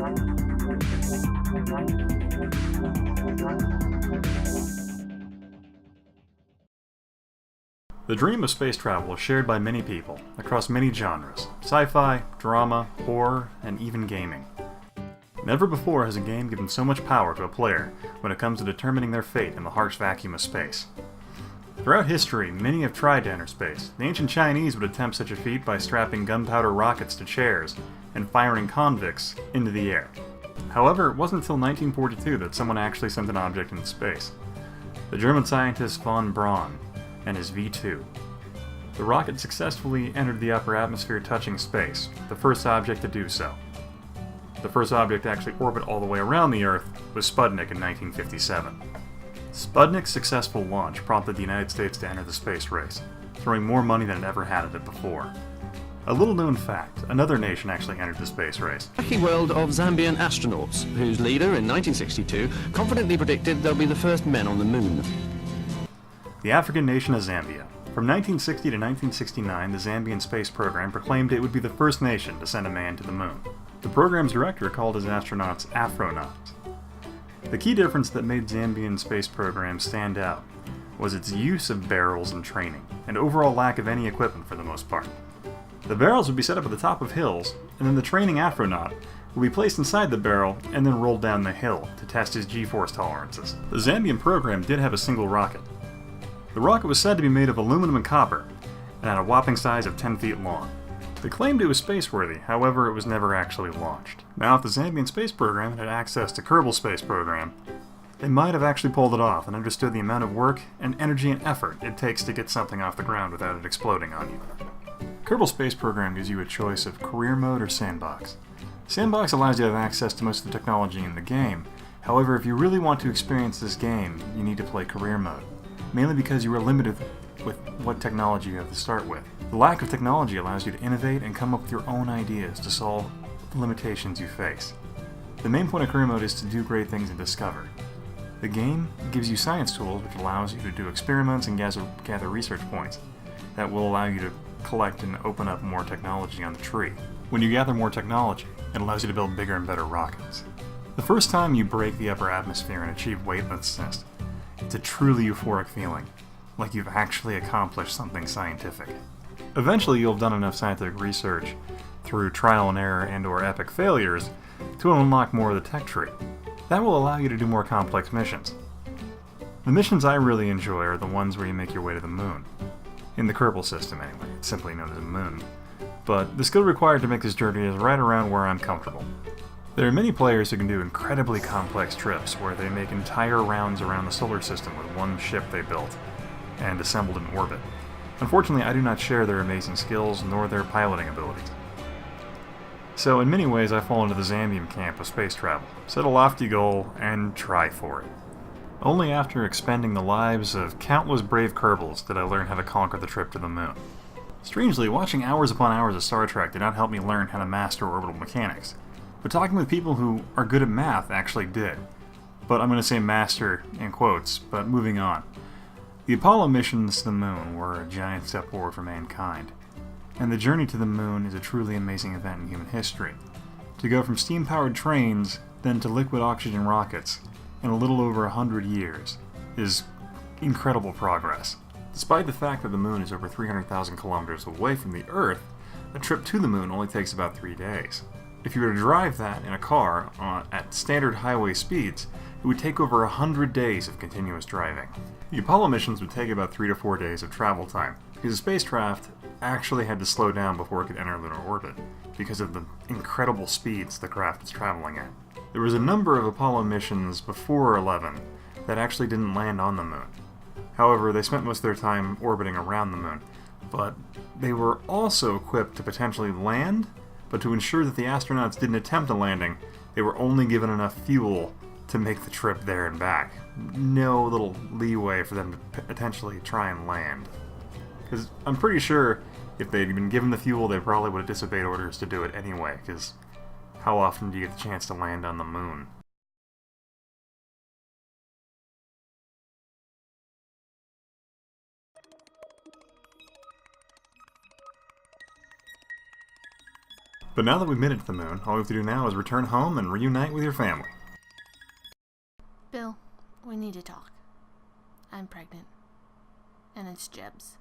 The dream of space travel is shared by many people, across many genres: sci-fi, drama, horror, and even gaming. Never before has a game given so much power to a player when it comes to determining their fate in the harsh vacuum of space. Throughout history, many have tried to enter space. The ancient Chinese would attempt such a feat by strapping gunpowder rockets to chairs and firing convicts into the air. However, it wasn't until 1942 that someone actually sent an object into space. The German scientist von Braun and his V-2. The rocket successfully entered the upper atmosphere, touching space, the first object to do so. The first object to actually orbit all the way around the Earth was Sputnik in 1957. Sputnik's successful launch prompted the United States to enter the space race, throwing more money than it ever had at it before. A little known fact, another nation actually entered the space race. The wacky world of Zambian astronauts, whose leader in 1962 confidently predicted they'll be the first men on the moon. The African nation of Zambia. From 1960 to 1969, the Zambian Space Program proclaimed it would be the first nation to send a man to the moon. The program's director called his astronauts Afronauts. The key difference that made Zambian Space Program stand out was its use of barrels in training, and overall lack of any equipment for the most part. The barrels would be set up at the top of hills, and then the training Afronaut would be placed inside the barrel and then rolled down the hill to test his G-force tolerances. The Zambian program did have a single rocket. The rocket was said to be made of aluminum and copper, and had a whopping size of 10 feet long. They claimed it was space-worthy, however it was never actually launched. Now, if the Zambian Space Program had access to Kerbal Space Program, they might have actually pulled it off and understood the amount of work and energy and effort it takes to get something off the ground without it exploding on you. Kerbal Space Program gives you a choice of career mode or sandbox. Sandbox allows you to have access to most of the technology in the game. However, if you really want to experience this game, you need to play career mode, mainly because you are limited with what technology you have to start with. The lack of technology allows you to innovate and come up with your own ideas to solve the limitations you face. The main point of career mode is to do great things and discover. The game gives you science tools, which allows you to do experiments and gather research points that will allow you to collect and open up more technology on the tree. When you gather more technology, it allows you to build bigger and better rockets. The first time you break the upper atmosphere and achieve weightlessness, it's a truly euphoric feeling, like you've actually accomplished something scientific. Eventually you'll have done enough scientific research through trial and error and/or epic failures to unlock more of the tech tree. That will allow you to do more complex missions. The missions I really enjoy are the ones where you make your way to the moon. In the Kerbal system anyway, it's simply known as a moon. But the skill required to make this journey is right around where I'm comfortable. There are many players who can do incredibly complex trips where they make entire rounds around the solar system with one ship they built and assembled in orbit. Unfortunately, I do not share their amazing skills nor their piloting abilities. So in many ways I fall into the Zambian camp of space travel. Set a lofty goal and try for it. Only after expending the lives of countless brave Kerbals did I learn how to conquer the trip to the moon. Strangely, watching hours upon hours of Star Trek did not help me learn how to master orbital mechanics, but talking with people who are good at math actually did. But I'm going to say master in quotes, but moving on. The Apollo missions to the moon were a giant step forward for mankind, and the journey to the moon is a truly amazing event in human history. To go from steam-powered trains, then to liquid oxygen rockets, in a little over 100 years, is incredible progress. Despite the fact that the moon is over 300,000 kilometers away from the Earth, a trip to the moon only takes about 3 days. If you were to drive that in a car at standard highway speeds, it would take over 100 days of continuous driving. The Apollo missions would take about 3 to 4 days of travel time, because the spacecraft actually had to slow down before it could enter lunar orbit, because of the incredible speeds the craft was traveling at. There was a number of Apollo missions before 11 that actually didn't land on the moon. However, they spent most of their time orbiting around the moon, but they were also equipped to potentially land, but to ensure that the astronauts didn't attempt a landing, they were only given enough fuel to make the trip there and back. No little leeway for them to potentially try and land. Because I'm pretty sure if they'd been given the fuel, they probably would have disobeyed orders to do it anyway, because how often do you get the chance to land on the moon? But now that we've made it to the moon, all we have to do now is return home and reunite with your family. Bill, we need to talk. I'm pregnant. And it's Jeb's.